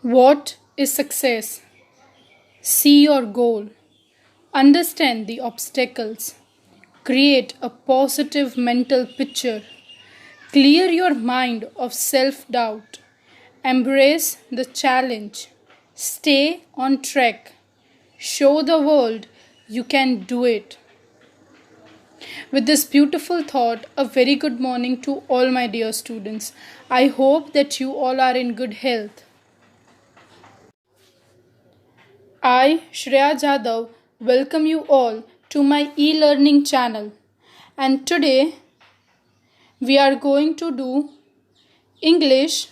What is success? See your goal. Understand the obstacles. Create a positive mental picture. Clear your mind of self doubt. Embrace the challenge. Stay on track. Show the world you can do it. With this beautiful thought, a very good morning to all my dear students. I hope that you all are in good health. I, Shreya Jadhav, welcome you all to my e-learning channel. And today we are going to do English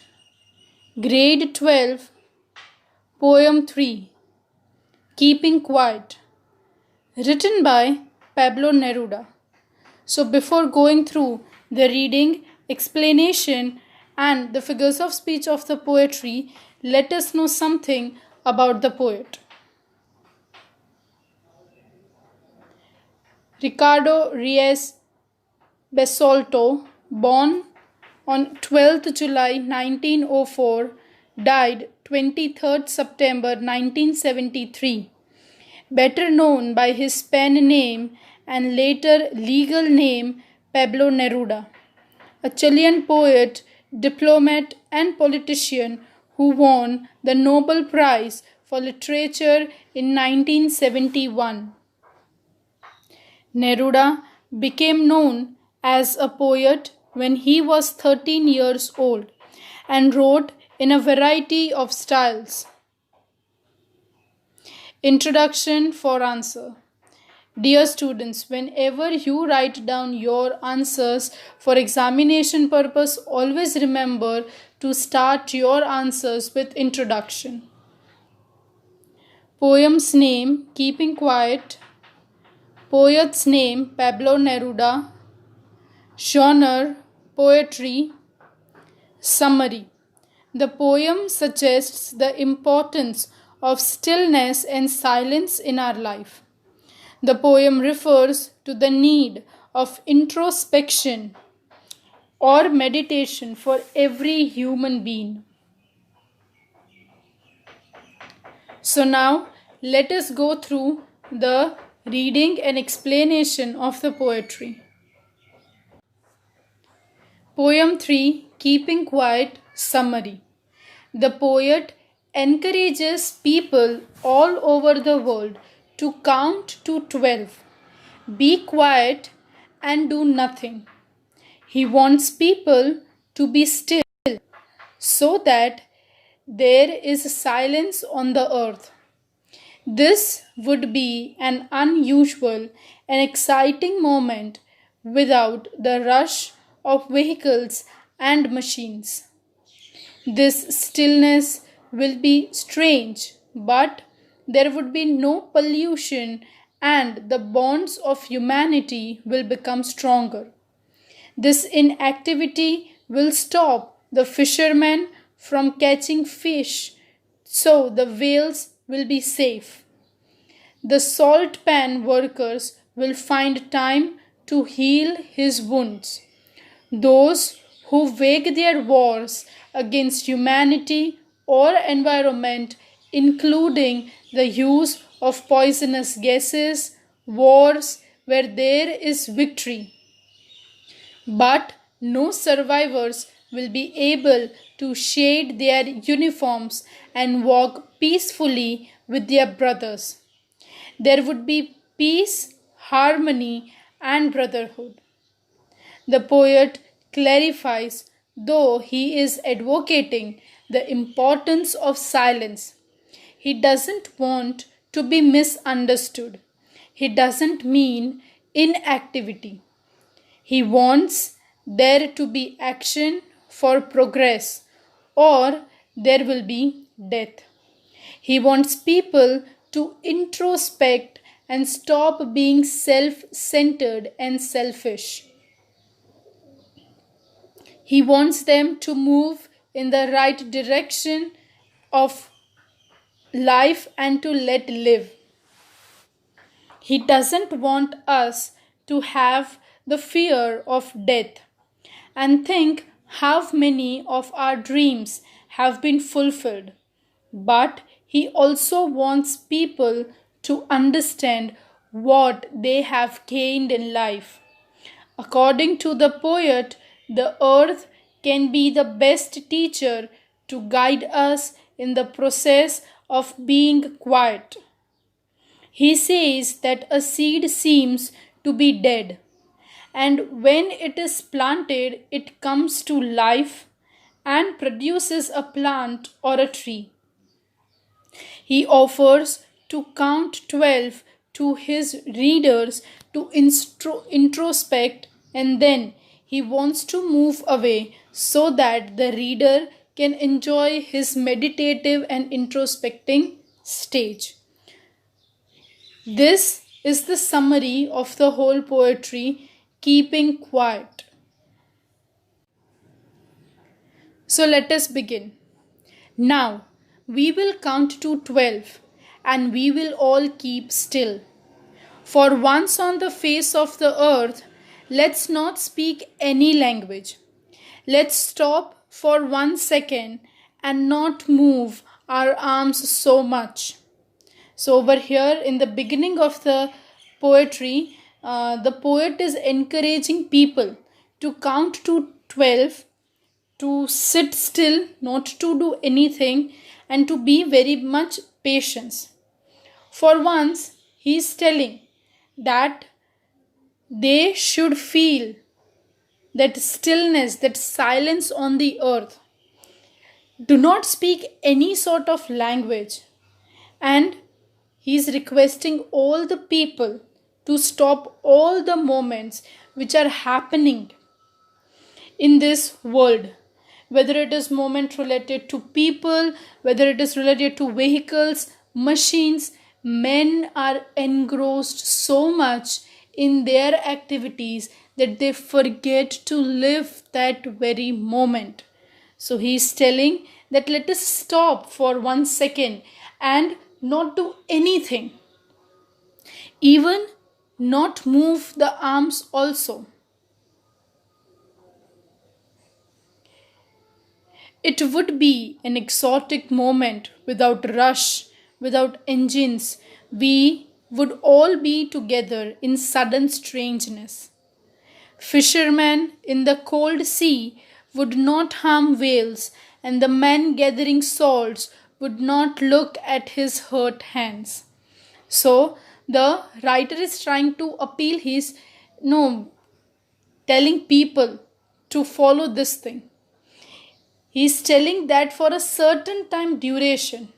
Grade 12 Poem 3 Keeping Quiet, written by Pablo Neruda. So before going through the reading, explanation and the figures of speech of the poetry, let us know something about the poet. Ricardo Reyes Basolto, born on 12th July 1904, died 23rd September 1973. Better known by his pen name and later legal name Pablo Neruda, a Chilean poet, diplomat, and politician who won the Nobel Prize for Literature in 1971. Neruda became known as a poet when he was 13 years old and wrote in a variety of styles. Introduction for answer. Dear students, whenever you write down your answers for examination purpose, always remember to start your answers with introduction. Poem's name, Keeping Quiet. Poet's name, Pablo Neruda. Genre, poetry. Summary. The poem suggests the importance of stillness and silence in our life. The poem refers to the need of introspection or meditation for every human being. So now let us go through the reading and explanation of the poetry. Poem 3, Keeping Quiet, Summary. The poet encourages people all over the world to count to 12, be quiet and do nothing. He wants people to be still so that there is silence on the earth. This would be an unusual and exciting moment without the rush of vehicles and machines. This stillness will be strange, but there would be no pollution and the bonds of humanity will become stronger. This inactivity will stop the fishermen from catching fish, so the whales will be safe. The salt pan workers will find time to heal his wounds. Those who wage their wars against humanity or environment, including the use of poisonous gases, wars where there is victory. But no survivors will be able to shade their uniforms and walk peacefully with their brothers. There would be peace, harmony, and brotherhood. The poet clarifies, though he is advocating the importance of silence. He doesn't want to be misunderstood. He doesn't mean inactivity. He wants there to be action for progress, or there will be death. He wants people to introspect and stop being self-centered and selfish. He wants them to move in the right direction of life and to let live. He doesn't want us to have the fear of death and think how many of our dreams have been fulfilled. but he also wants people to understand what they have gained in life. According to the poet, the earth can be the best teacher to guide us in the process of being quiet. He says that a seed seems to be dead, and when it is planted, it comes to life and produces a plant or a tree. He offers to count 12 to his readers to introspect, and then he wants to move away so that the reader can enjoy his meditative and introspecting stage. This is the summary of the whole poetry, Keeping Quiet. So let us begin. Now, we will count to 12 and we will all keep still. For once on the face of the earth, let's not speak any language. Let's stop for 1 second and not move our arms so much. So, over here in the beginning of the poetry, the poet is encouraging people to count to 12, to sit still, not to do anything, and to be very much patient. For once, he is telling that they should feel that stillness, that silence on the earth. Do not speak any sort of language. And he is requesting all the people to stop all the moments which are happening in this world. Whether it is moment related to people, whether it is related to vehicles, machines, men are engrossed so much in their activities that they forget to live that very moment. So he is telling that let us stop for 1 second and not do anything, even not move the arms also. It would be an exotic moment without rush, without engines. We would all be together in sudden strangeness. Fishermen in the cold sea would not harm whales, and the man gathering salts would not look at his hurt hands. So the writer is trying to appeal his telling people to follow this thing. He is telling that for a certain time duration,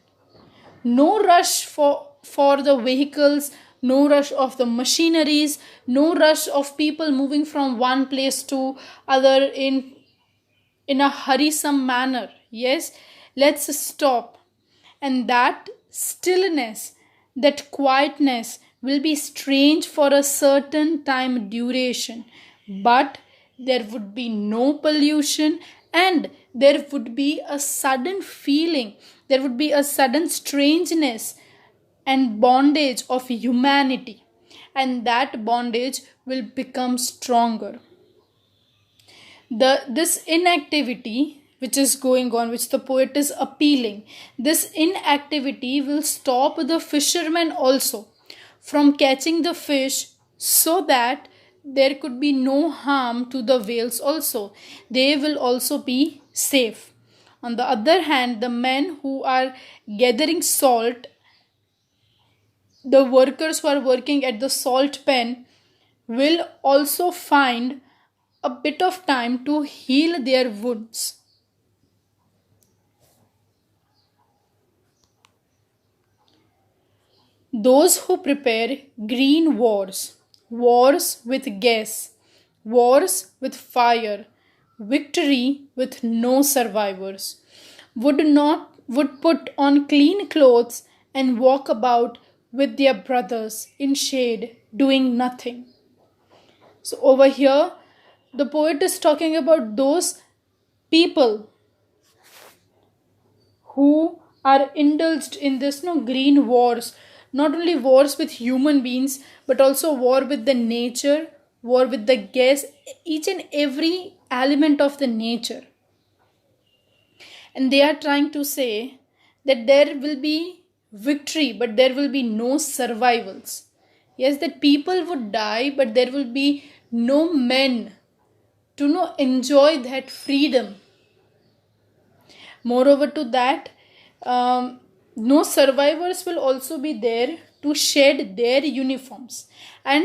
no rush for the vehicles, no rush of the machineries, no rush of people moving from one place to other in a hurriesome manner. Yes, let's stop. And that stillness, that quietness will be strange for a certain time duration. But there would be no pollution and there would be a sudden feeling, there would be a sudden strangeness and bondage of humanity. And that bondage will become stronger. This inactivity which is going on, which the poet is appealing, this inactivity will stop the fishermen also from catching the fish, so that there could be no harm to the whales also. They will also be safe. On the other hand, the men who are gathering salt, the workers who are working at the salt pen, will also find a bit of time to heal their wounds. Those who prepare green wars, wars with gas, wars with fire, victory with no survivors, would put on clean clothes and walk about with their brothers in shade doing nothing. So over here the poet is talking about those people who are indulged in this green wars, not only wars with human beings but also war with the nature, war with the gas, each and every element of the nature. And they are trying to say that there will be victory, but there will be no survivals. Yes, that people would die, but there will be no men to enjoy that freedom. Moreover to that, no survivors will also be there to shed their uniforms, and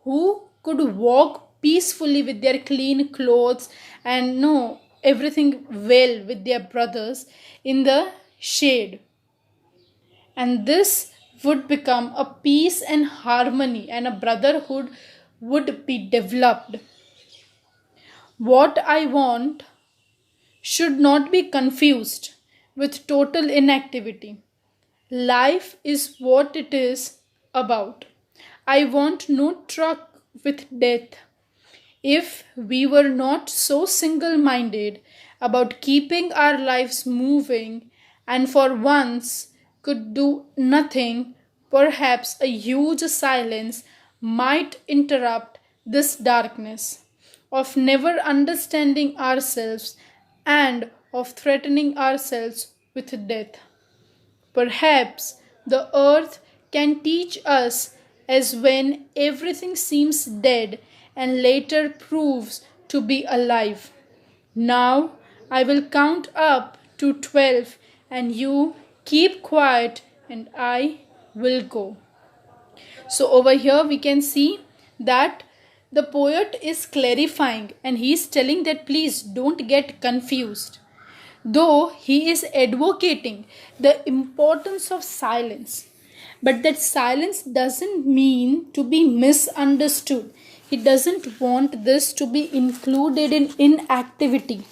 who could walk peacefully with their clean clothes and know everything well with their brothers in the shade. And this would become a peace and harmony, and a brotherhood would be developed. What I want should not be confused with total inactivity. Life is what it is about. I want no truck with death. If we were not so single minded about keeping our lives moving and for once could do nothing, perhaps a huge silence might interrupt this darkness of never understanding ourselves and of threatening ourselves with death. Perhaps the earth can teach us as when everything seems dead and later proves to be alive. Now I will count up to 12 and you keep quiet and I will go. So over here we can see that the poet is clarifying and he is telling that please don't get confused. Though he is advocating the importance of silence, but that silence doesn't mean to be misunderstood. He doesn't want this to be included in inactivity.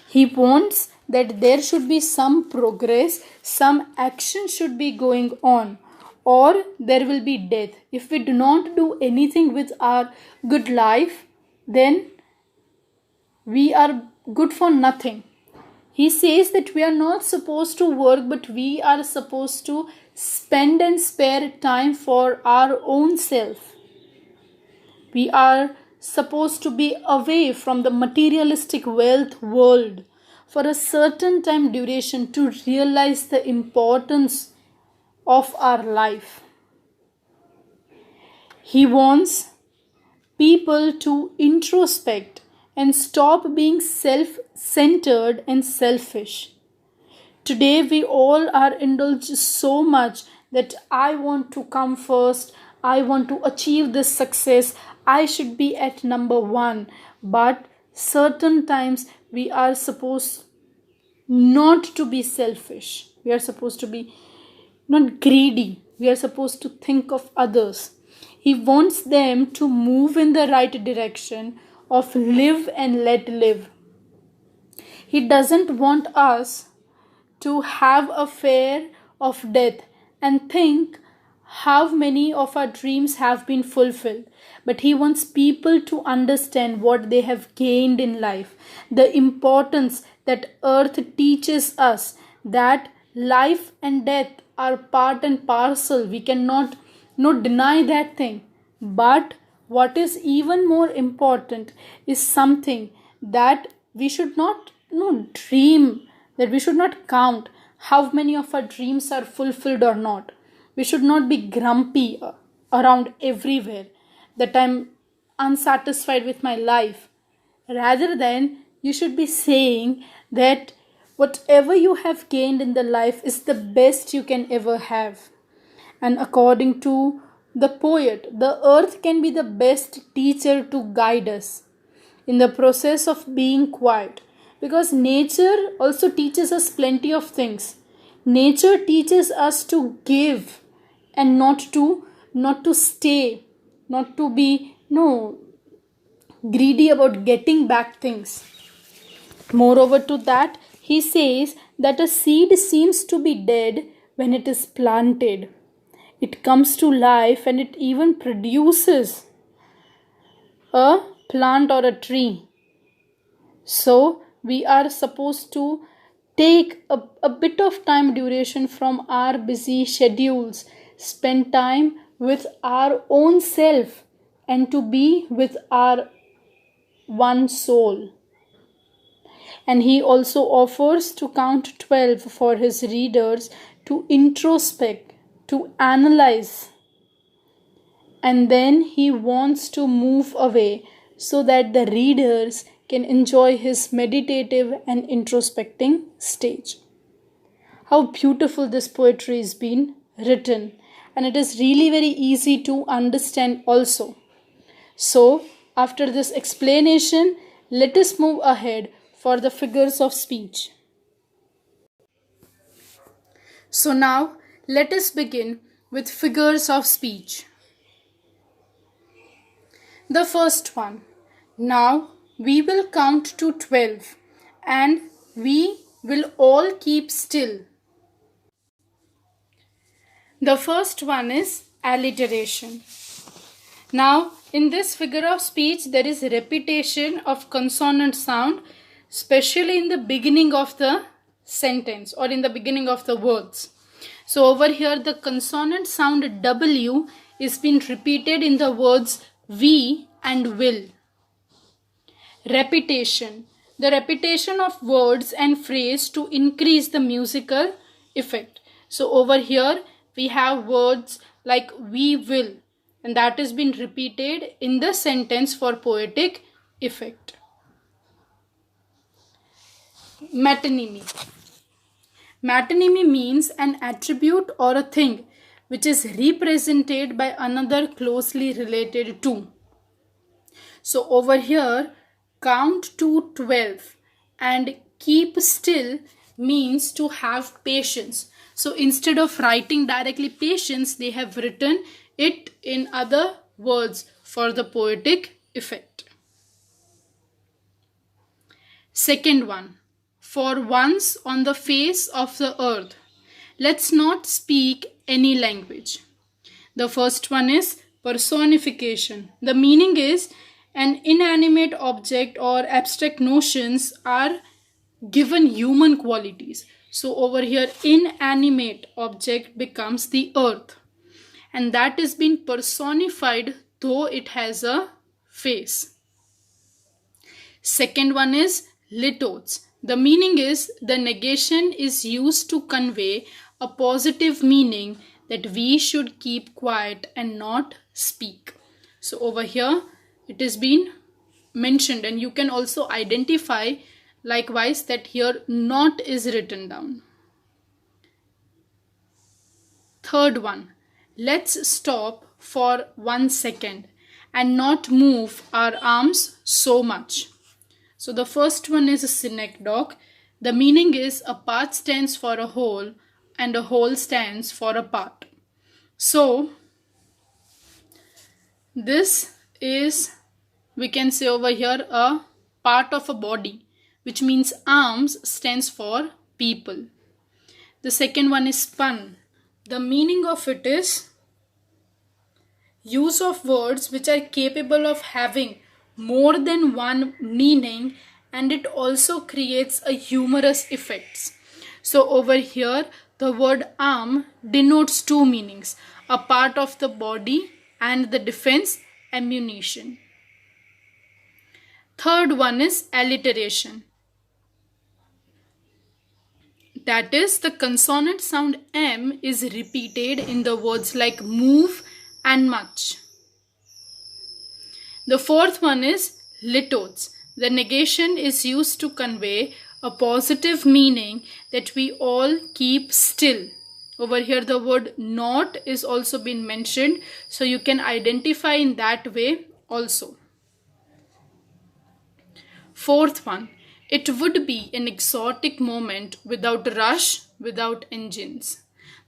He wants that there should be some progress, some action should be going on, or there will be death. If we do not do anything with our good life, then we are good for nothing. He says that we are not supposed to work, but we are supposed to spend and spare time for our own self. We are supposed to be away from the materialistic wealth world for a certain time duration to realize the importance of our life. He wants people to introspect and stop being self-centered and selfish. Today we all are indulged so much that I want to come first, I want to achieve this success, I should be at number one. But certain times we are supposed not to be selfish. We are supposed to be not greedy. We are supposed to think of others. He wants them to move in the right direction of live and let live. He doesn't want us to have a fear of death and think how many of our dreams have been fulfilled. But he wants people to understand what they have gained in life, the importance that earth teaches us, that life and death are part and parcel. We cannot deny that thing. But what is even more important is something that we should not dream, that we should not count how many of our dreams are fulfilled or not. We should not be grumpy around everywhere that I'm unsatisfied with my life. Rather than you should be saying that whatever you have gained in the life is the best you can ever have. And according to the poet, the earth can be the best teacher to guide us in the process of being quiet. Because nature also teaches us plenty of things. Nature teaches us to give and not to stay, not to be greedy about getting back things. Moreover to that, he says that a seed seems to be dead when it is planted. It comes to life and it even produces a plant or a tree. So we are supposed to take a bit of time duration from our busy schedules, spend time with our own self and to be with our one soul. And he also offers to count 12 for his readers to introspect, to analyze. And then he wants to move away so that the readers can enjoy his meditative and introspecting stage. How beautiful this poetry has been written, and it is really very easy to understand also. So, after this explanation, let us move ahead for the figures of speech. So now, let us begin with figures of speech. The first one. Now, we will count to 12 and we will all keep still. The first one is alliteration. Now, in this figure of speech, there is repetition of consonant sound, especially in the beginning of the sentence or in the beginning of the words. So over here, the consonant sound W is being repeated in the words we and will. Repetition. The repetition of words and phrase to increase the musical effect. So over here, we have words like we will, and that has been repeated in the sentence for poetic effect. Metonymy. Metonymy means an attribute or a thing which is represented by another closely related to. So over here, count to 12 and keep still means to have patience. So instead of writing directly patience, they have written it in other words for the poetic effect. Second one. For once on the face of the earth, let's not speak any language. The first one is personification. The meaning is an inanimate object or abstract notions are given human qualities. So over here, inanimate object becomes the earth, and that is being personified though it has a face. Second one is litotes. The meaning is the negation is used to convey a positive meaning that we should keep quiet and not speak. So over here it is being mentioned, and you can also identify likewise that here not is written down. Third one, let's stop for 1 second and not move our arms so much. So the first one is a synecdoche. The meaning is a part stands for a whole and a whole stands for a part. So this is, we can say over here, a part of a body, which means arms stands for people. The second one is spun. The meaning of it is use of words which are capable of having more than one meaning, and it also creates a humorous effects. So over here the word arm denotes two meanings, a part of the body and the defense ammunition. Third one is alliteration. That is, the consonant sound M is repeated in the words like move and much. The fourth one is litotes. The negation is used to convey a positive meaning that we all keep still. Over here the word not is also been mentioned, so you can identify in that way also. Fourth one, it would be an exotic moment without rush, without engines.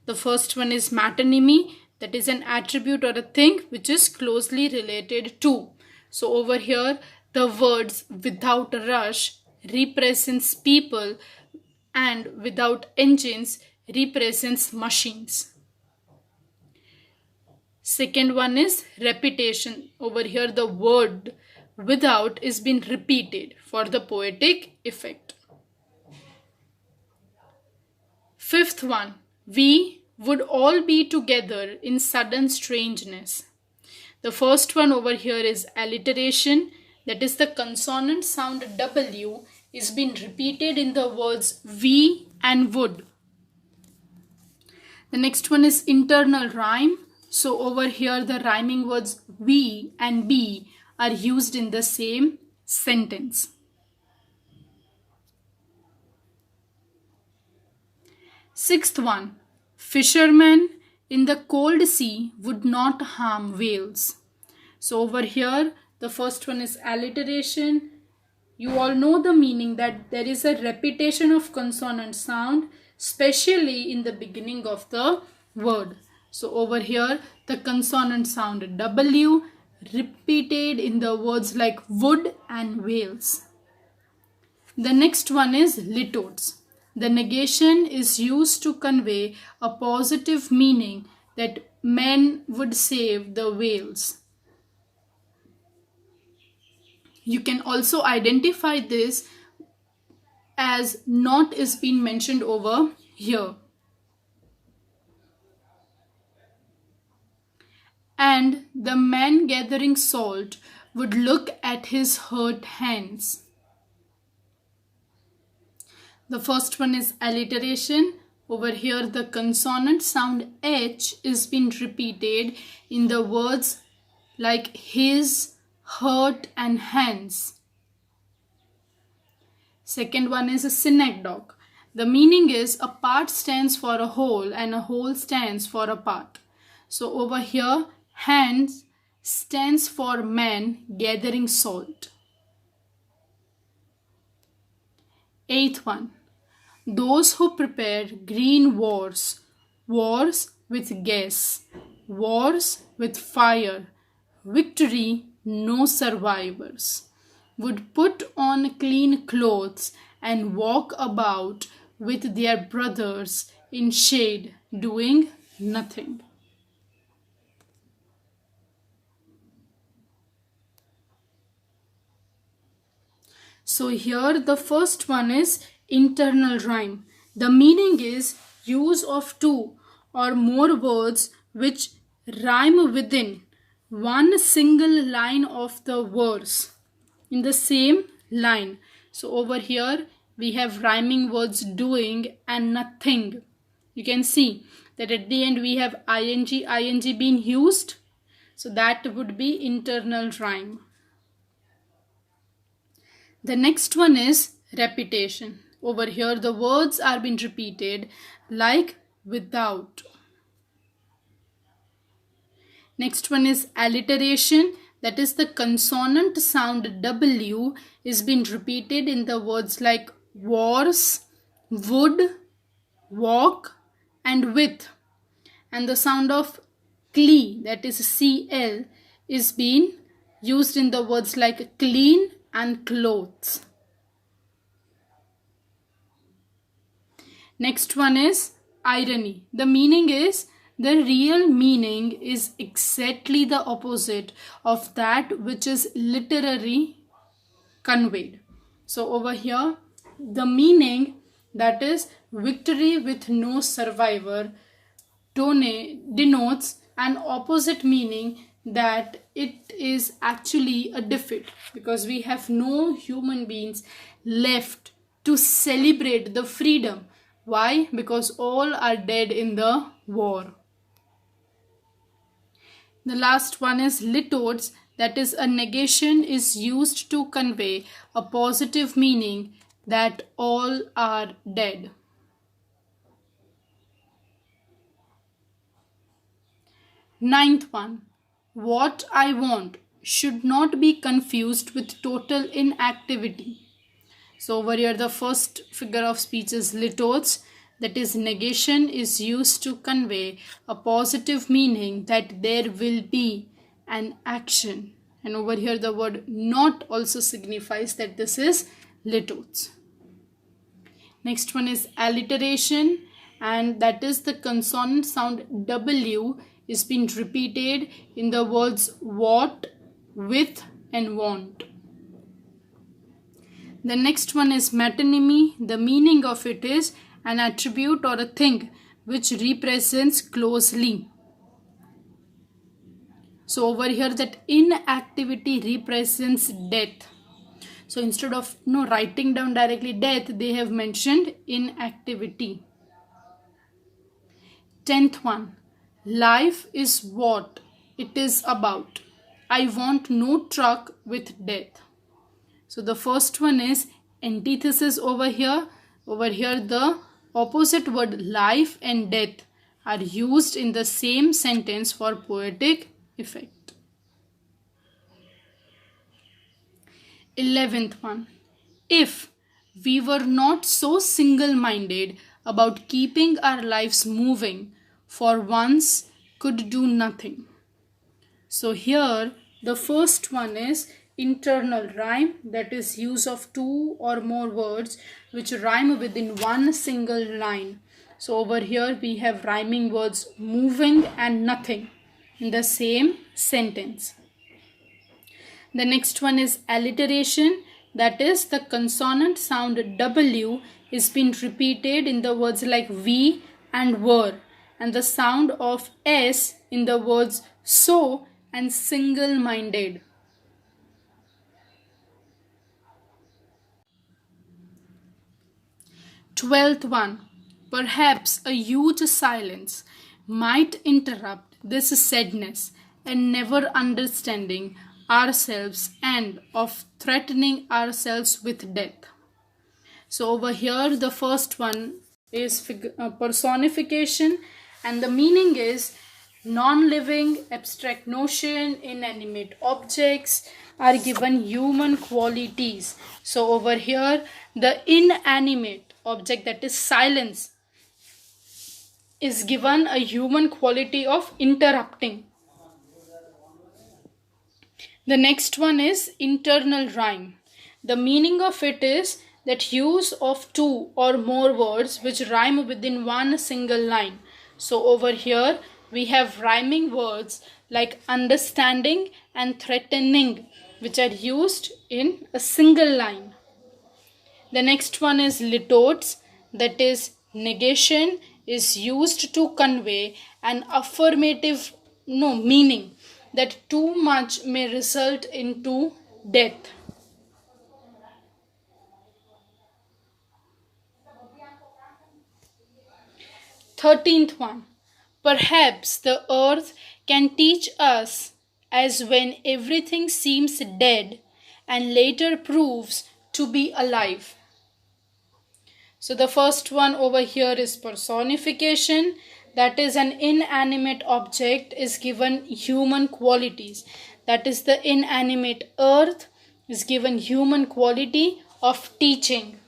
The first one is metonymy, that is an attribute or a thing which is closely related to. So over here the words without rush represents people and without engines represents machines. Second one is repetition. Over here the word without is being repeated for the poetic effect. Fifth one, we would all be together in sudden strangeness. The first one over here is alliteration, that is the consonant sound W is being repeated in the words we and would. The next one is internal rhyme. So over here the rhyming words we and be are used in the same sentence. Sixth one, fishermen in the cold sea would not harm whales. So over here the first one is alliteration. You all know the meaning that there is a repetition of consonant sound, especially in the beginning of the word. So over here the consonant sound W repeated in the words like wood and whales. The next one is litotes. The negation is used to convey a positive meaning that men would save the whales. You can also identify this as not is being mentioned over here. And the man gathering salt would look at his hurt hands. The first one is alliteration. Over here the consonant sound H is being repeated in the words like his, hurt and hands. Second one is a synecdoche. The meaning is a part stands for a whole and a whole stands for a part. So over here hands stands for man gathering salt. Eighth one, those who prepare green wars, wars with gas, wars with fire, victory no survivors, would put on clean clothes and walk about with their brothers in shade doing nothing. So here the first one is internal rhyme. The meaning is use of two or more words which rhyme within one single line of the verse in the same line. So over here we have rhyming words doing and nothing. You can see that at the end we have ing being used. So that would be internal rhyme. The next one is repetition. Over here the words are being repeated like without. Next one is alliteration. That is the consonant sound W is being repeated in the words like wars, would, walk and with. And the sound of cle, that is CL, is being used in the words like clean and clothes. Next one is irony. The meaning is the real meaning is exactly the opposite of that which is literally conveyed. So over here the meaning, that is victory with no survivor, denotes an opposite meaning, that it is actually a defeat, because we have no human beings left to celebrate the freedom. Why? Because all are dead in the war. The last one is litotes. That is a negation is used to convey a positive meaning, that all are dead. Ninth one, what I want should not be confused with total inactivity. So over here the first figure of speech is litotes. That is negation is used to convey a positive meaning, that there will be an action. And over here the word not also signifies that this is litotes. Next one is alliteration, and that is the consonant sound W is being repeated in the words what, with and want. The next one is metonymy. The meaning of it is an attribute or a thing which represents closely. So over here that inactivity represents death. So instead of writing down directly death, they have mentioned inactivity. 10th one, life is what it is about. I want no truck with death. So the first one is antithesis over here. Over here the opposite word life and death are used in the same sentence for poetic effect. 11th one, if we were not so single-minded about keeping our lives moving, for once could do nothing. So here the first one is internal rhyme, that is use of two or more words which rhyme within one single line. So over here we have rhyming words moving and nothing in the same sentence. The next one is alliteration, that is the consonant sound W is being repeated in the words like we and were, and the sound of S in the words so and single-minded. Twelfth one, perhaps a huge silence might interrupt this sadness and never understanding ourselves and of threatening ourselves with death. So over here the first one is personification, and the meaning is non-living, abstract notion, inanimate objects are given human qualities. So over here the inanimate object, that is silence, is given a human quality of interrupting. The next one is internal rhyme. The meaning of it is that use of two or more words which rhyme within one single line. So over here we have rhyming words like understanding and threatening which are used in a single line. The next one is litotes, that is negation is used to convey an affirmative meaning that too much may result into death. Thirteenth one, perhaps the earth can teach us as when everything seems dead and later proves to be alive. So the first one over here is personification, that is an inanimate object is given human qualities, that is the inanimate earth is given human quality of teaching.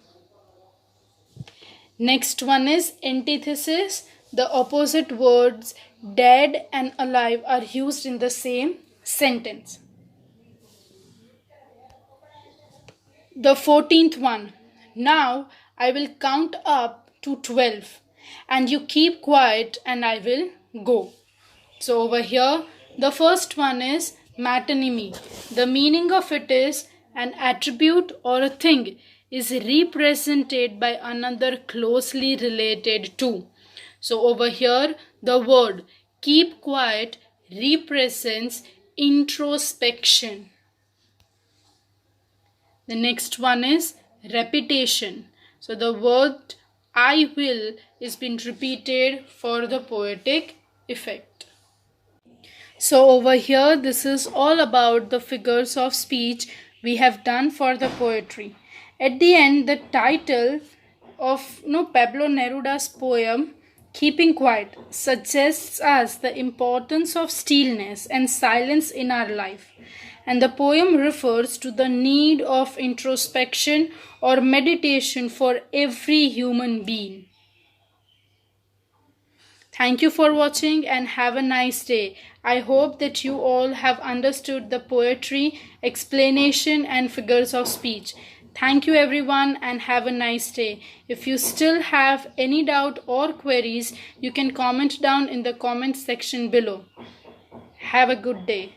Next one is antithesis, the opposite words dead and alive are used in the same sentence. The 14th one, now I will count up to 12 and you keep quiet and I will go. So over here the first one is metonymy. The meaning of it is an attribute or a thing is represented by another closely related to. So over here the word keep quiet represents introspection. The next one is repetition. So the word I will is being repeated for the poetic effect. So over here this is all about the figures of speech we have done for the poetry. At the end the title of Pablo Neruda's poem Keeping Quiet suggests us the importance of stillness and silence in our life. And the poem refers to the need of introspection or meditation for every human being. Thank you for watching and have a nice day. I hope that you all have understood the poetry, explanation and figures of speech. Thank you everyone and have a nice day. If you still have any doubt or queries, you can comment down in the comment section below. Have a good day.